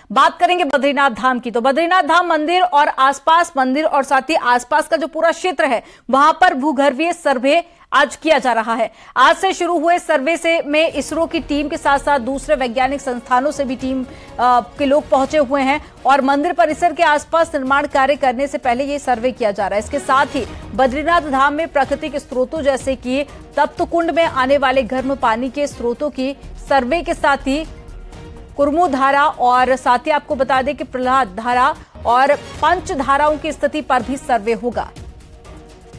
बात करेंगे बद्रीनाथ धाम की। तो बद्रीनाथ धाम मंदिर और आसपास मंदिर और साथ ही आसपास का जो पूरा क्षेत्र है वहां पर भूगर्भीय सर्वे आज किया जा रहा है। आज से शुरू हुए सर्वे से में इसरो की टीम के साथ साथ दूसरे वैज्ञानिक संस्थानों से भी टीम के लोग पहुंचे हुए हैं और मंदिर परिसर के आसपास निर्माण कार्य करने से पहले ये सर्वे किया जा रहा है। इसके साथ ही बद्रीनाथ धाम में प्राकृतिक स्रोतों जैसे कि तप्त कुंड में आने वाले गर्म पानी के स्रोतों की सर्वे के साथ ही कुरमू धारा और साथ ही आपको बता दें कि प्रहलाद धारा और पंच धाराओं की स्थिति पर भी सर्वे होगा।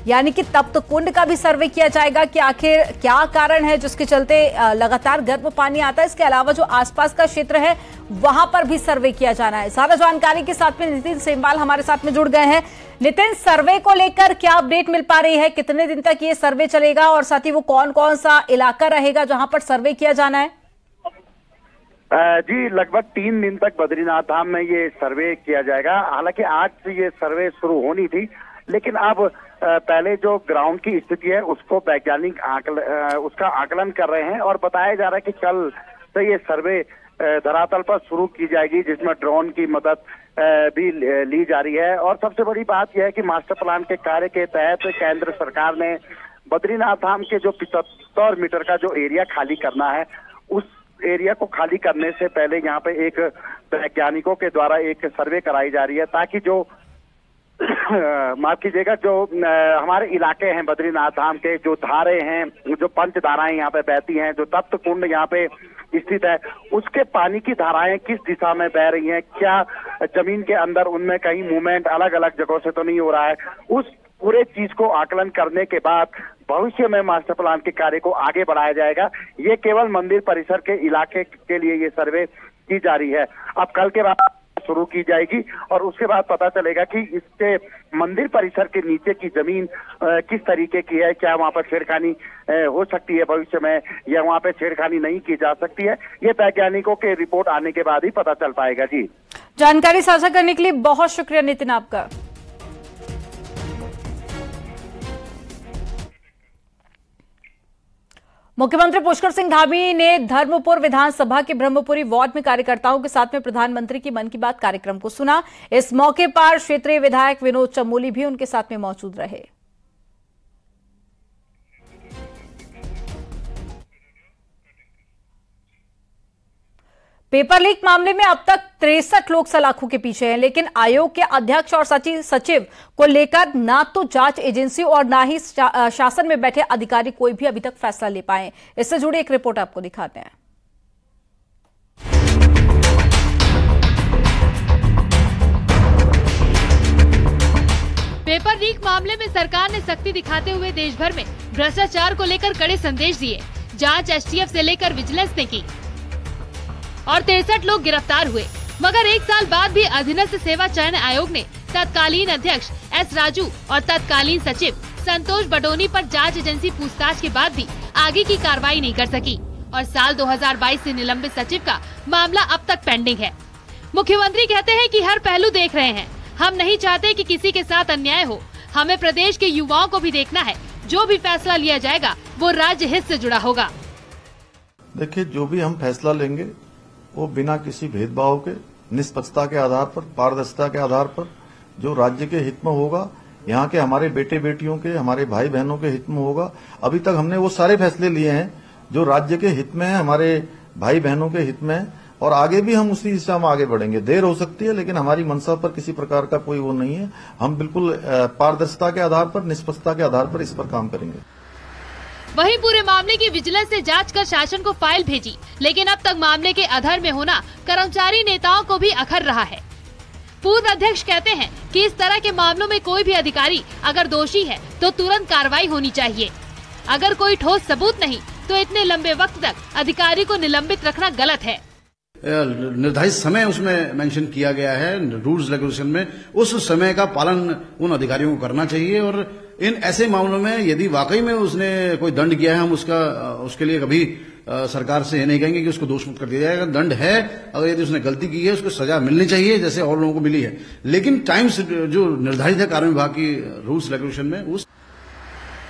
यानी कि तप्त कुंड का भी सर्वे किया जाएगा कि आखिर क्या कारण है जिसके चलते लगातार गर्म पानी आता है। इसके अलावा जो आसपास का क्षेत्र है वहां पर भी सर्वे किया जाना है। सारा जानकारी के साथ में नितिन सेमवाल हमारे साथ में जुड़ गए हैं। नितिन, सर्वे को लेकर क्या अपडेट मिल पा रही है? कितने दिन तक ये सर्वे चलेगा और साथ ही वो कौन कौन सा इलाका रहेगा जहां पर सर्वे किया जाना है? जी, लगभग 3 दिन तक बद्रीनाथ धाम में ये सर्वे किया जाएगा। हालांकि आज से ये सर्वे शुरू होनी थी, लेकिन अब पहले जो ग्राउंड की स्थिति है उसको वैज्ञानिक उसका आकलन कर रहे हैं और बताया जा रहा है कि कल से ये सर्वे धरातल पर शुरू की जाएगी, जिसमें ड्रोन की मदद भी ली जा रही है। और सबसे बड़ी बात यह है कि मास्टर प्लान के कार्य के तहत केंद्र सरकार ने बद्रीनाथ धाम के जो 75 मीटर का जो एरिया खाली करना है, उस एरिया को खाली करने से पहले यहाँ पे एक वैज्ञानिकों के द्वारा एक सर्वे कराई जा रही है, ताकि जो माफ कीजिएगा, जो हमारे इलाके हैं बद्रीनाथ धाम के, जो धारे हैं, जो पंच धाराएं यहाँ पे बहती हैं, जो तप्त कुंड यहाँ पे स्थित है, उसके पानी की धाराएं किस दिशा में बह रही हैं, क्या जमीन के अंदर उनमें कहीं मूवमेंट अलग अलग जगहों से तो नहीं हो रहा है, उस पूरे चीज को आकलन करने के बाद भविष्य में मास्टर प्लान के कार्य को आगे बढ़ाया जाएगा। ये केवल मंदिर परिसर के इलाके के लिए ये सर्वे की जा रही है। अब कल के बाद शुरू की जाएगी और उसके बाद पता चलेगा कि इसके मंदिर परिसर के नीचे की जमीन किस तरीके की है, क्या वहां पर छेड़खानी हो सकती है भविष्य में या वहां पर छेड़खानी नहीं की जा सकती है। ये वैज्ञानिकों के रिपोर्ट आने के बाद ही पता चल पाएगा। जी, जानकारी साझा करने के लिए बहुत शुक्रिया नितिन आपका। मुख्यमंत्री पुष्कर सिंह धामी ने धर्मपुर विधानसभा के ब्रह्मपुरी वार्ड में कार्यकर्ताओं के साथ में प्रधानमंत्री की मन की बात कार्यक्रम को सुना। इस मौके पर क्षेत्रीय विधायक विनोद चमोली भी उनके साथ में मौजूद रहे। पेपर लीक मामले में अब तक 63 लोग सलाखों के पीछे हैं, लेकिन आयोग के अध्यक्ष और सचिव को लेकर ना तो जांच एजेंसी और ना ही शासन में बैठे अधिकारी कोई भी अभी तक फैसला ले पाए। इससे जुड़ी एक रिपोर्ट आपको दिखाते हैं। पेपर लीक मामले में सरकार ने सख्ती दिखाते हुए देश भर में भ्रष्टाचार को लेकर कड़े संदेश दिए। जांच एसटीएफ से लेकर विजिलेंस ने की और 63 लोग गिरफ्तार हुए। मगर 1 साल बाद भी अधीनस्थ सेवा चयन आयोग ने तत्कालीन अध्यक्ष एस राजू और तत्कालीन सचिव संतोष बडोनी पर जांच एजेंसी पूछताछ के बाद भी आगे की कार्रवाई नहीं कर सकी और साल 2022 से निलंबित सचिव का मामला अब तक पेंडिंग है। मुख्यमंत्री कहते हैं कि हर पहलू देख रहे हैं, हम नहीं चाहते कि किसी के साथ अन्याय हो, हमें प्रदेश के युवाओं को भी देखना है, जो भी फैसला लिया जाएगा वो राज्य हित से जुड़ा होगा। देखिए, जो भी हम फैसला लेंगे वो बिना किसी भेदभाव के, निष्पक्षता के आधार पर, पारदर्शिता के आधार पर, जो राज्य के हित में होगा, यहाँ के हमारे बेटे बेटियों के, हमारे भाई बहनों के हित में होगा। अभी तक हमने वो सारे फैसले लिए हैं जो राज्य के हित में है, हमारे भाई बहनों के हित में है और आगे भी हम उसी दिशा में आगे बढ़ेंगे। देर हो सकती है, लेकिन हमारी मंशा पर किसी प्रकार का कोई वो नहीं है। हम बिल्कुल पारदर्शिता के आधार पर, निष्पक्षता के आधार पर इस पर काम करेंगे। वहीं पूरे मामले की विजिलेंस ने जांच कर शासन को फाइल भेजी, लेकिन अब तक मामले के अधर में होना कर्मचारी नेताओं को भी अखर रहा है। पूर्व अध्यक्ष कहते हैं कि इस तरह के मामलों में कोई भी अधिकारी अगर दोषी है तो तुरंत कार्रवाई होनी चाहिए। अगर कोई ठोस सबूत नहीं तो इतने लंबे वक्त तक अधिकारी को निलंबित रखना गलत है। निर्धारित समय उसमें मेंशन किया गया है रूल्स रेगुलेशन में, उस समय का पालन उन अधिकारियों को करना चाहिए। और इन ऐसे मामलों में यदि वाकई में उसने कोई दंड किया है, हम उसके लिए कभी सरकार से ये नहीं कहेंगे कि उसको दोष मुक्त कर दिया जाएगा। दंड है, अगर यदि उसने गलती की है उसको सजा मिलनी चाहिए जैसे और लोगों को मिली है, लेकिन टाइम्स जो निर्धारित है कार्य विभाग की रूल्स रेगुलेशन में उस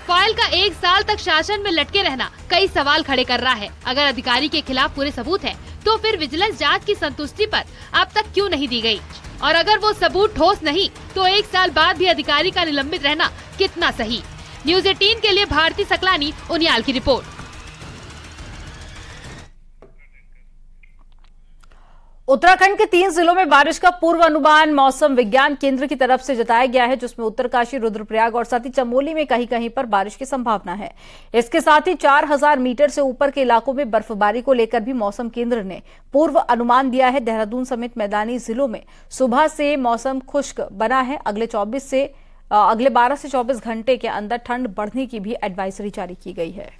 फाइल का 1 साल तक शासन में लटके रहना कई सवाल खड़े कर रहा है। अगर अधिकारी के खिलाफ पूरे सबूत हैं, तो फिर विजिलेंस जांच की संतुष्टि पर अब तक क्यों नहीं दी गई? और अगर वो सबूत ठोस नहीं, तो 1 साल बाद भी अधिकारी का निलंबित रहना कितना सही? न्यूज़ 18 के लिए भारती सकलानी, उनियाल की रिपोर्ट। उत्तराखंड के 3 जिलों में बारिश का पूर्वानुमान मौसम विज्ञान केंद्र की तरफ से जताया गया है, जिसमें उत्तरकाशी, रुद्रप्रयाग और साथ ही चमोली में कहीं कहीं पर बारिश की संभावना है। इसके साथ ही 4000 मीटर से ऊपर के इलाकों में बर्फबारी को लेकर भी मौसम केंद्र ने पूर्व अनुमान दिया है। देहरादून समेत मैदानी जिलों में सुबह से मौसम खुश्क बना है। अगले 12 से 24 घंटे के अंदर ठंड बढ़ने की भी एडवाइजरी जारी की गई है।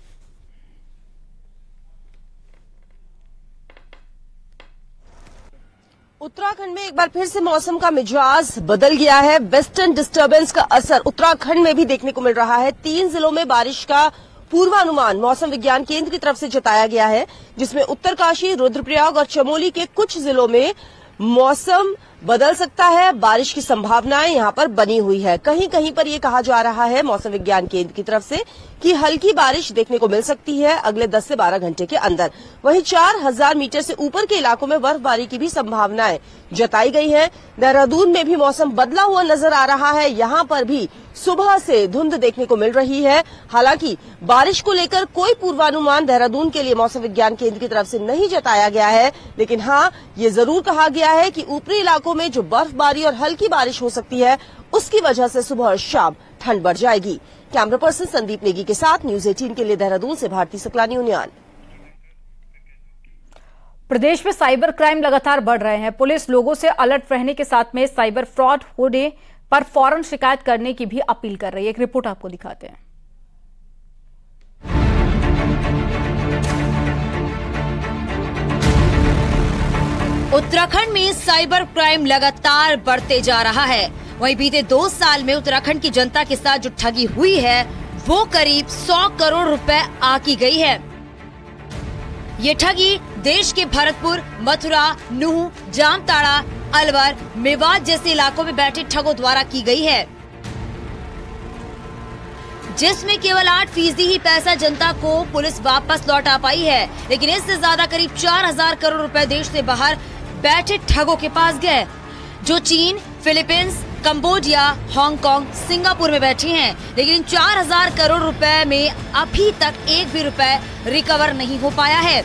उत्तराखंड में एक बार फिर से मौसम का मिजाज बदल गया है। वेस्टर्न डिस्टर्बेंस का असर उत्तराखंड में भी देखने को मिल रहा है। 3 जिलों में बारिश का पूर्वानुमान मौसम विज्ञान केंद्र की तरफ से जताया गया है, जिसमें उत्तरकाशी, रुद्रप्रयाग और चमोली के कुछ जिलों में मौसम बदल सकता है। बारिश की संभावनाएं यहां पर बनी हुई है। कहीं कहीं पर यह कहा जा रहा है मौसम विज्ञान केंद्र की तरफ से कि हल्की बारिश देखने को मिल सकती है अगले 10 से 12 घंटे के अंदर। वहीं 4000 मीटर से ऊपर के इलाकों में बर्फबारी की भी संभावनाएं जताई गई है। देहरादून में भी मौसम बदला हुआ नजर आ रहा है। यहां पर भी सुबह से धुंध देखने को मिल रही है। हालांकि बारिश को लेकर कोई पूर्वानुमान देहरादून के लिए मौसम विज्ञान केंद्र की तरफ से नहीं जताया गया है, लेकिन हाँ, ये जरूर कहा गया है कि ऊपरी इलाकों में जो बर्फबारी और हल्की बारिश हो सकती है, उसकी वजह से सुबह और शाम ठंड बढ़ जाएगी। कैमरा पर्सन संदीप नेगी के साथ न्यूज़ 18 के लिए देहरादून से भारती सकलानी, उनियाल। प्रदेश में साइबर क्राइम लगातार बढ़ रहे हैं। पुलिस लोगों से अलर्ट रहने के साथ में साइबर फ्रॉड होने पर फौरन शिकायत करने की भी अपील कर रही है। एक रिपोर्ट आपको दिखाते हैं। उत्तराखंड में साइबर क्राइम लगातार बढ़ते जा रहा है। वहीं बीते 2 साल में उत्तराखंड की जनता के साथ जो ठगी हुई है, वो करीब 100 करोड़ रुपए आकी गई है। ये ठगी देश के भरतपुर, मथुरा, नूह, जामताड़ा, अलवर, मेवात जैसे इलाकों में बैठे ठगों द्वारा की गई है, जिसमें केवल 8% ही पैसा जनता को पुलिस वापस लौटा पाई है। लेकिन इससे ज्यादा करीब 4000 करोड़ रुपए देश से बाहर बैठे ठगों के पास गए, जो चीन, फिलीपींस, कंबोडिया, हांगकांग, सिंगापुर में बैठे हैं। लेकिन इन 4000 करोड़ रुपए में अभी तक एक भी रुपए रिकवर नहीं हो पाया है।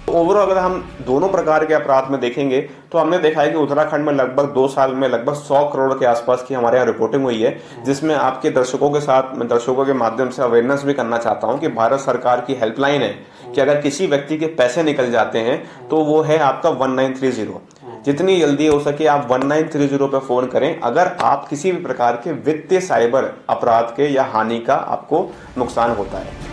ओवरऑल अगर हम दोनों प्रकार के अपराध में देखेंगे तो हमने देखा है कि उत्तराखंड में लगभग 2 साल में लगभग 100 करोड़ के आसपास की हमारे यहाँ रिपोर्टिंग हुई है, जिसमें आपके दर्शकों के माध्यम से अवेयरनेस भी करना चाहता हूँ कि भारत सरकार की हेल्पलाइन है कि अगर किसी व्यक्ति के पैसे निकल जाते हैं तो वो है आपका 1930। जितनी जल्दी हो सके आप 1930 पे फोन करें अगर आप किसी भी प्रकार के वित्तीय साइबर अपराध के या हानि का आपको नुकसान होता है।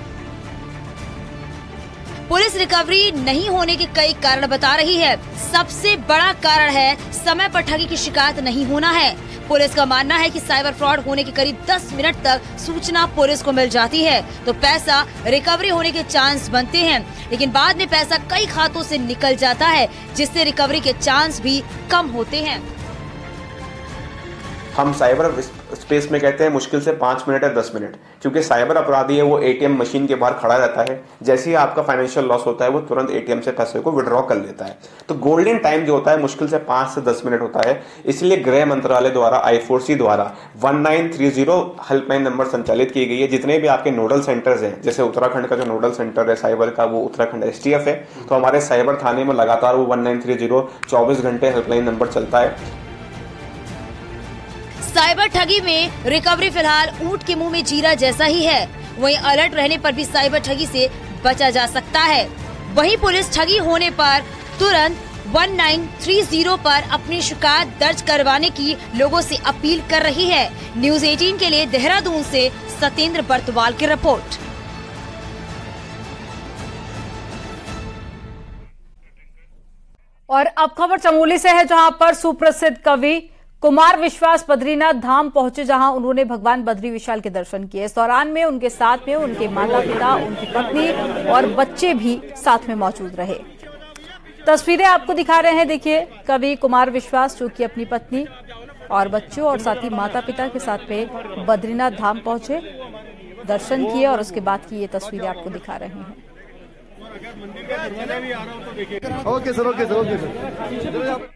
पुलिस रिकवरी नहीं होने के कई कारण बता रही है। सबसे बड़ा कारण है समय पर ठगी की शिकायत नहीं होना है। पुलिस का मानना है कि साइबर फ्रॉड होने के करीब 10 मिनट तक सूचना पुलिस को मिल जाती है तो पैसा रिकवरी होने के चांस बनते हैं, लेकिन बाद में पैसा कई खातों से निकल जाता है, जिससे रिकवरी के चांस भी कम होते हैं। हम साइबर स्पेस में कहते हैं मुश्किल से 5 मिनट या 10 मिनट, क्योंकि साइबर अपराधी है वो एटीएम मशीन के बाहर खड़ा रहता है। जैसे ही आपका फाइनेंशियल लॉस होता है वो तुरंत एटीएम से पैसे को विड्रॉ कर लेता है। तो गोल्डन टाइम जो होता है मुश्किल से 5 से 10 मिनट होता है। इसलिए गृह मंत्रालय द्वारा I4C द्वारा 1930 हेल्पलाइन नंबर संचालित की गई है। जितने भी आपके नोडल सेंटर्स हैं, जैसे उत्तराखंड का जो नोडल सेंटर है साइबर का वो उत्तराखंड STF है, तो हमारे साइबर थाने में लगातार वो 1930 24 घंटे हेल्पलाइन नंबर चलता है। साइबर ठगी में रिकवरी फिलहाल ऊंट के मुंह में जीरा जैसा ही है। वहीं अलर्ट रहने पर भी साइबर ठगी से बचा जा सकता है। वहीं पुलिस ठगी होने पर तुरंत 1930 पर अपनी शिकायत दर्ज करवाने की लोगों से अपील कर रही है। न्यूज़ 18 के लिए देहरादून से सत्येंद्र बर्तवाल की रिपोर्ट। और अब खबर चमोली से है, जहां पर सुप्रसिद्ध कवि कुमार विश्वास बद्रीनाथ धाम पहुंचे, जहां उन्होंने भगवान बद्री विशाल के दर्शन किए। इस दौरान में उनके साथ में उनके माता पिता, उनकी पत्नी और बच्चे भी साथ में मौजूद रहे। तस्वीरें आपको दिखा रहे हैं। देखिए, कवि कुमार विश्वास जो कि अपनी पत्नी और बच्चों और साथ ही माता पिता के साथ में बद्रीनाथ धाम पहुंचे दर्शन किए और उसके बाद की ये तस्वीरें आपको दिखा रहे हैं। Okay sir, okay sir, okay sir.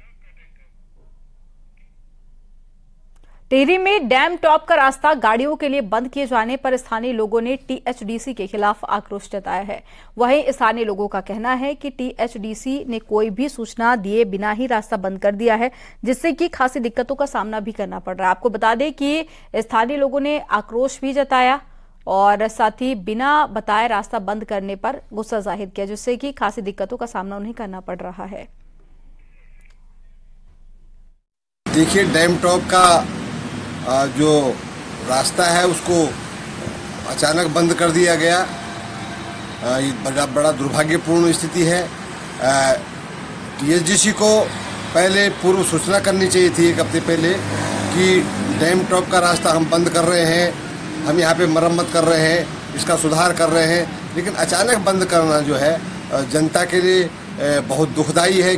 Tehri में डैम टॉप का रास्ता गाड़ियों के लिए बंद किए जाने पर स्थानीय लोगों ने टीएचडीसी के खिलाफ आक्रोश जताया है। वहीं स्थानीय लोगों का कहना है कि टीएचडीसी ने कोई भी सूचना दिए बिना ही रास्ता बंद कर दिया है, जिससे कि खासी दिक्कतों का सामना भी करना पड़ रहा है। आपको बता दें कि स्थानीय लोगों ने आक्रोश भी जताया और साथ ही बिना बताए रास्ता बंद करने पर गुस्सा जाहिर किया, जिससे कि खासी दिक्कतों का सामना उन्हें करना पड़ रहा है। देखिए, डैम टॉप का जो रास्ता है उसको अचानक बंद कर दिया गया। ये बड़ा दुर्भाग्यपूर्ण स्थिति है। टीएचडीसी को पहले पूर्व सूचना करनी चाहिए थी, एक हफ्ते पहले, कि डैम टॉप का रास्ता हम बंद कर रहे हैं, हम यहाँ पे मरम्मत कर रहे हैं, इसका सुधार कर रहे हैं। लेकिन अचानक बंद करना जो है जनता के लिए बहुत दुखदायी है।